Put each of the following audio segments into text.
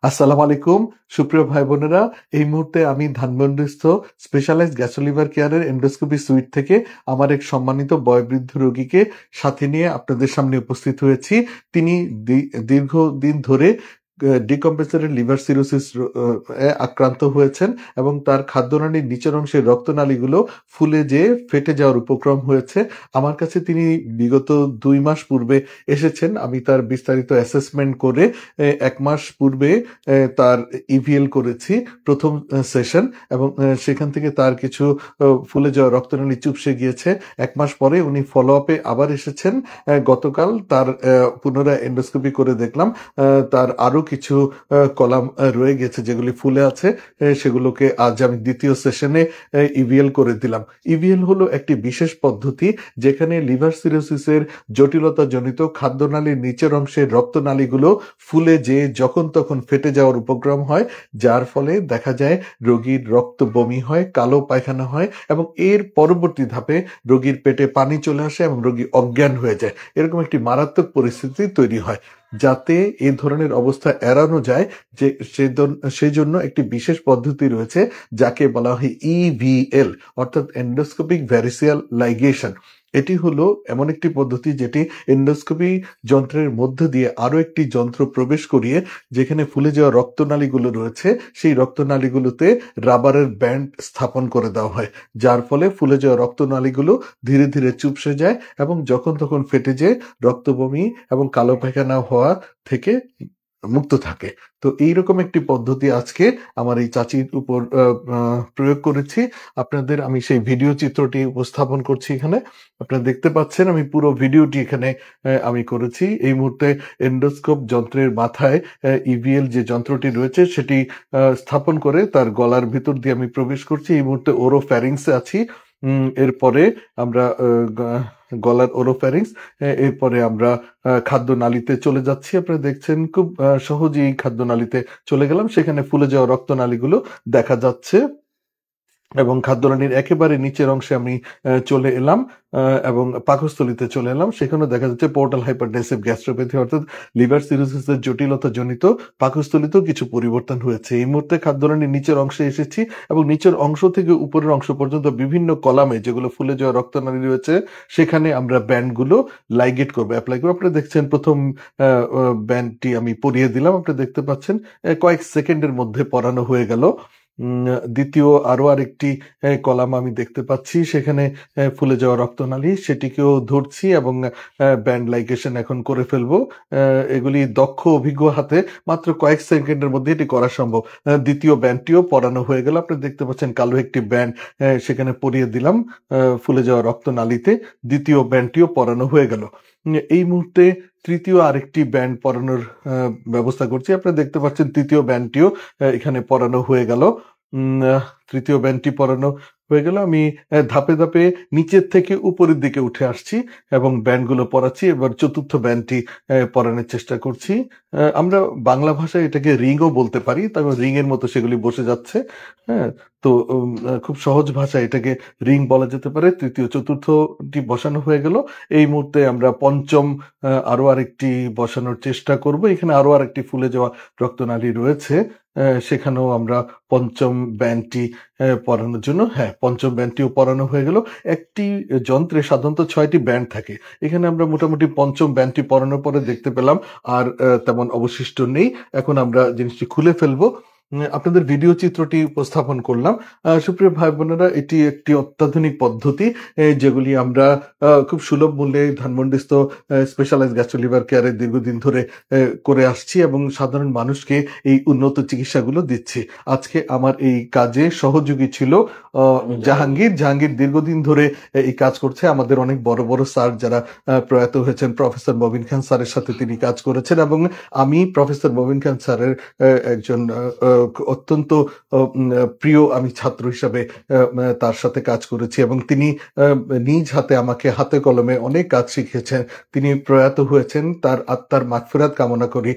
আসসালামু আলাইকুম সুপ্রিয় ভাই বোনেরা। এই মুহূর্তে আমি ধানমন্ডিস্থ স্পেশালাইজড গ্যাস্ট্রো-লিভার কেয়ারের এন্ডোস্কোপি সুইট থেকে আমার এক সম্মানিত বয়োবৃদ্ধ রোগীকে সাথে নিয়ে আপনাদের সামনে উপস্থিত হয়েছি। তিনি দীর্ঘদিন ধরে ডিকম্পেসারের লিভার সিরোসিস আক্রান্ত হয়েছেন এবং তার খাদ্যনালীর নিচের অংশের রক্তনালীগুলো ফুলে যেয়ে ফেটে যাওয়ার উপক্রম হয়েছে। আমার কাছে তিনি বিগত 2 মাস পূর্বে এসেছেন। আমি তার বিস্তারিত অ্যাসেসমেন্ট করে 1 মাস পূর্বে তার ইভিএল করেছি প্রথম সেশন, এবং সেখান থেকে তার কিছু ফুলে যাওয়া রক্তনালী চুপসে গিয়েছে। 1 মাস পরে উনি ফলো আপে আবার এসেছেন। গতকাল তার পুনরায় এন্ডোস্কোপি করে দেখলাম তার আরো কিছু কলাম রয়ে গেছে যেগুলি ফুলে আছে। সেগুলোকে আজ আমি দ্বিতীয় সেশনে ইভিএল করে দিলাম। ইভিএল হলো একটি বিশেষ পদ্ধতি যেখানে লিভার সিরোসিসের জটিলতা জনিত খাদ্যনালীর নিচের অংশের রক্তনালীগুলো ফুলে যে যখন তখন ফেটে যাওয়ার উপক্রম হয়, যার ফলে দেখা যায় রোগীর রক্ত বমি হয়, কালো পায়খানা হয় এবং এর পরবর্তী ধাপে রোগীর পেটে পানি চলে আসে এবং রোগী অজ্ঞান হয়ে যায়। এরকম একটি মারাত্মক পরিস্থিতি তৈরি হয়। যাতে এই ধরনের অবস্থা এড়ানো যায় যে সেই জন্য একটি বিশেষ পদ্ধতি রয়েছে যাকে বলা হয় ইভিএল, অর্থাৎ এন্ডোস্কোপিক ভ্যারিসিয়াল লাইগেশন। এটি হলো এমন একটি পদ্ধতি যেটি এন্ডোস্কোপি যন্ত্রের মধ্য দিয়ে আরো একটি যন্ত্র প্রবেশ করিয়ে যেখানে ফুলে যাওয়া রক্তনালীগুলো রয়েছে সেই রক্তনালীগুলোতে রাবারের ব্যান্ড স্থাপন করে দেওয়া হয়, যার ফলে ফুলে যাওয়া রক্তনালীগুলো ধীরে ধীরে চুপসে যায় এবং যখন তখন ফেটে যায় রক্তবমি এবং কালো পায়খানা হওয়া থেকে মুক্ত থাকে। তো এইরকম একটি পদ্ধতি আজকে আমার এই চাচির উপর প্রয়োগ করেছি। আপনাদের আমি সেই ভিডিও চিত্রটি উপস্থাপন করছি এখানে। আপনারা দেখতে পাচ্ছেন আমি পুরো ভিডিওটি এখানে আমি করেছি। এই মুহূর্তে এন্ডোস্কোপ যন্ত্রের মাথায় ইভিএল যে যন্ত্রটি রয়েছে সেটি স্থাপন করে তার গলার ভিতর দিয়ে আমি প্রবেশ করছি। এই মুহূর্তে ওরোফ্যারিংসে আছি। এরপরে আমরা গলার ওরোফ্যারিংস, এরপরে আমরা খাদ্য নালীতে চলে যাচ্ছি। আপনারা দেখছেন খুব সহজেই খাদ্য নালীতে চলে গেলাম। সেখানে ফুলে যাওয়া রক্তনালীগুলো দেখা যাচ্ছে এবং খাদ্যনালীর একেবারে নিচের অংশে আমি চলে এলাম এবং পাকস্থলিতে চলে এলাম। সেখানে দেখা যাচ্ছে পোর্টাল হাইপারটেনসিভ গ্যাস্ট্রোপ্যাথি অর্থাৎ লিভার সিরোসিসের জটিলতা জনিত পাকস্থলিতেও কিছু পরিবর্তন হয়েছে। এই মুহূর্তে খাদ্যনালীর নিচের অংশে এসেছি এবং নিচের অংশ থেকে উপরের অংশ পর্যন্ত বিভিন্ন কলামে যেগুলো ফুলে যাওয়া রক্তনালী রয়েছে সেখানে আমরা ব্যান্ডগুলো লাইগেট করবো, অ্যাপ্লাই করবো। আপনারা দেখছেন প্রথম ব্যান্ডটি আমি পরিয়ে দিলাম। আপনারা দেখতে পাচ্ছেন কয়েক সেকেন্ডের মধ্যে পরানো হয়ে গেল। দ্বিতীয় আরো আরেকটি কলাম আমি দেখতে পাচ্ছি, সেখানে ফুলে যাওয়া রক্তনালী, সেটিকেও ধরছি এবং ব্যান্ড লাইগেশন এখন করে ফেলবো। এগুলি দক্ষ অভিজ্ঞ হাতে মাত্র কয়েক সেকেন্ডের মধ্যে এটি করা সম্ভব। দ্বিতীয় ব্যান্ডটিও পরানো হয়ে গেল। আপনি দেখতে পাচ্ছেন কালো একটি ব্যান্ড সেখানে পরিয়ে দিলাম ফুলে যাওয়া রক্তনালীতে। দ্বিতীয় ব্যান্ডটিও পরানো হয়ে গেল। এই মুহূর্তে তৃতীয় আরেকটি ব্যান্ড পরানোর ব্যবস্থা করছি। আপনারা দেখতে পাচ্ছেন তৃতীয় ব্যান্ডটিও এখানে পরানো হয়ে গেল। তৃতীয় ব্যান্ডটি পরানো হয়ে গেল। আমি ধাপে ধাপে নিচের থেকে উপরের দিকে উঠে আসছি এবং ব্যান্ডগুলো পরাচ্ছি। এবার চতুর্থ ব্যান্ডটি পরানোর চেষ্টা করছি। আমরা বাংলা ভাষায় এটাকে রিংও বলতে পারি, তবে রিং এর মতো সেগুলি বসে যাচ্ছে। হ্যাঁ, তো খুব সহজ ভাষায় এটাকে রিং বলা যেতে পারে। তৃতীয় চতুর্থটি বসানো হয়ে গেল। এই মুহূর্তে আমরা পঞ্চম আরো আরেকটি বসানোর চেষ্টা করব। এখানে আরো আরেকটি ফুলে যাওয়া রক্তনালী রয়েছে, সেখানেও আমরা পঞ্চম ব্যান্ডটি পরানোর জন্য পঞ্চম ব্যান্ডটিও পরানো হয়ে গেল। একটি যন্ত্রে সাধারণত 6টি ব্যান্ড থাকে। এখানে আমরা মোটামুটি পঞ্চম ব্যান্ডটি পরানোর পরে দেখতে পেলাম আর তেমন অবশিষ্ট নেই। এখন আমরা জিনিসটি খুলে ফেলবো। আপনাদের ভিডিও চিত্রটি উপস্থাপন করলাম। সুপ্রিয় ভাই বোনেরা, এটি একটি অত্যাধুনিক পদ্ধতি যেগুলি আমরা খুব সুলভ মূল্যে ধানমন্ডিস্থ স্পেশালাইজড গ্যাস্ট্রো-লিভার কেয়ারে দীর্ঘদিন ধরে করে আসছি এবং সাধারণ মানুষকে এই উন্নত চিকিৎসাগুলো দিচ্ছি। আজকে আমার এই কাজে সহযোগী ছিল জাহাঙ্গীর দীর্ঘদিন ধরে এই কাজ করছে। আমাদের অনেক বড় বড় স্যার যারা প্রয়াত হয়েছেন, প্রফেসর মবিন খান স্যারের সাথে তিনি কাজ করেছেন এবং আমি প্রফেসর মবিন খান স্যারের একজন অত্যন্ত প্রিয় আমি ছাত্র হিসাবে তার সাথে কাজ করেছি এবং তিনি নিজ হাতে আমাকে হাতে কলমে অনেক কাজ শিখিয়েছেন। তিনি প্রয়াত হয়েছেন, তার আত্মার মাগফিরাত কামনা করি,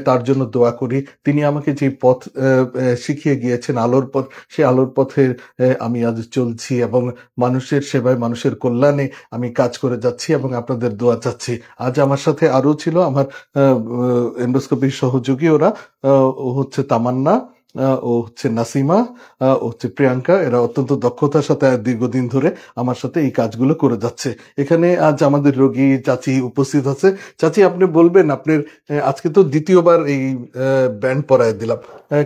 তার জন্য দোয়া করি। তিনি আমাকে যে পথ শিখিয়ে গিয়েছেন, আলোর পথ, সেই আলোর পথে আমি আজ চলছি এবং মানুষের সেবায়, মানুষের কল্যাণে আমি কাজ করে যাচ্ছি এবং আপনাদের দোয়া চাচ্ছি। আজ আমার সাথে আরো ছিল আমার এন্ডোস্কোপির সহযোগী, ওরা ও হচ্ছে তামান্না, ও হচ্ছে নাসিমা, ও হচ্ছে প্রিয়াঙ্কা। এরা অত্যন্ত দক্ষতার সাথে দীর্ঘদিন ধরে আমার সাথে এই কাজগুলো করে যাচ্ছে। এখানে আজ আমাদের রোগী চাচি উপস্থিত আছে। চাচি, আপনি বলবেন আপনার আজকে তো দ্বিতীয়বার এই ব্যান্ড পরায় দিলাম,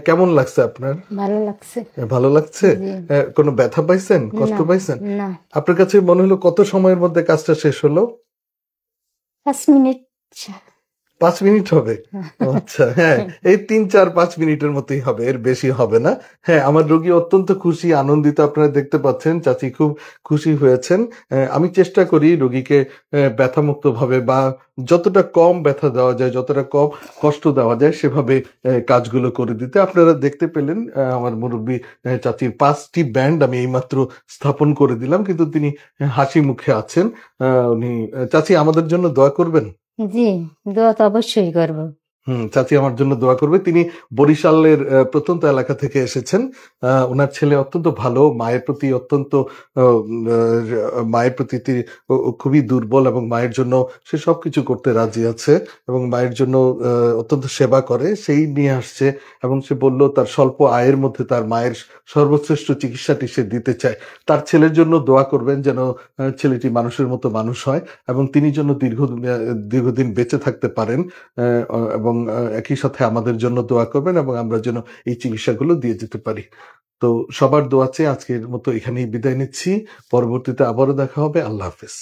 কেমন লাগছে আপনার? ভালো লাগছে। ভালো লাগছে? জি। কোনো ব্যথা পাইছেন, কষ্ট না, পাইছেন? না। আপনার কাছে মনে হলো কত সময়ের মধ্যে কাজটা শেষ হলো? 5 মিনিট। 5 মিনিট হবে? আচ্ছা, হ্যাঁ, এই 3-4-5 মিনিটের মতোই হবে, এর বেশি হবে না। হ্যাঁ, আমার রোগী অত্যন্ত খুশি, আনন্দিত, আপনারা দেখতে পাচ্ছেন। চাচি খুব খুশি হয়েছেন। আমি চেষ্টা করি রোগীকে ব্যথামুক্ত ভাবে বা যতটা কম ব্যথা দেওয়া যায়, যতটা কম কষ্ট দেওয়া যায় সেভাবে কাজগুলো করে দিতে। আপনারা দেখতে পেলেন আমার মুরব্বী চাচির 5টি ব্যান্ড আমি এইমাত্র স্থাপন করে দিলাম, কিন্তু তিনি হাসি মুখে আছেন। উনি, চাচি আমাদের জন্য দোয়া করবেন? জি, দোয়া তো অবশ্যই করবো। চাচি আমার জন্য দোয়া করবে। তিনি বরিশালের প্রত্যন্ত এলাকা থেকে এসেছেন। ওনার ছেলে অত্যন্ত ভালো, মায়ের প্রতি অত্যন্ত মায়ের প্রতি তিনি খুবই দুর্বল এবং মায়ের জন্য সে সবকিছু করতে রাজি আছে এবং মায়ের জন্য অত্যন্ত সেবা করে, সেই নিয়ে আসছে। এবং সে বলল তার স্বল্প আয়ের মধ্যে তার মায়ের সর্বশ্রেষ্ঠ চিকিৎসাটি সে দিতে চায়। তার ছেলের জন্য দোয়া করবেন যেন ছেলেটি মানুষের মতো মানুষ হয় এবং তিনি যেন দীর্ঘদিন বেঁচে থাকতে পারেন, এবং একই সাথে আমাদের জন্য দোয়া করবেন এবং আমরা যেন এই চিকিৎসাগুলো দিয়ে যেতে পারি। তো সবার দোয়া চেয়ে আজকের মতো এখানেই বিদায় নিচ্ছি। পরবর্তীতে আবারও দেখা হবে। আল্লাহ হাফেজ।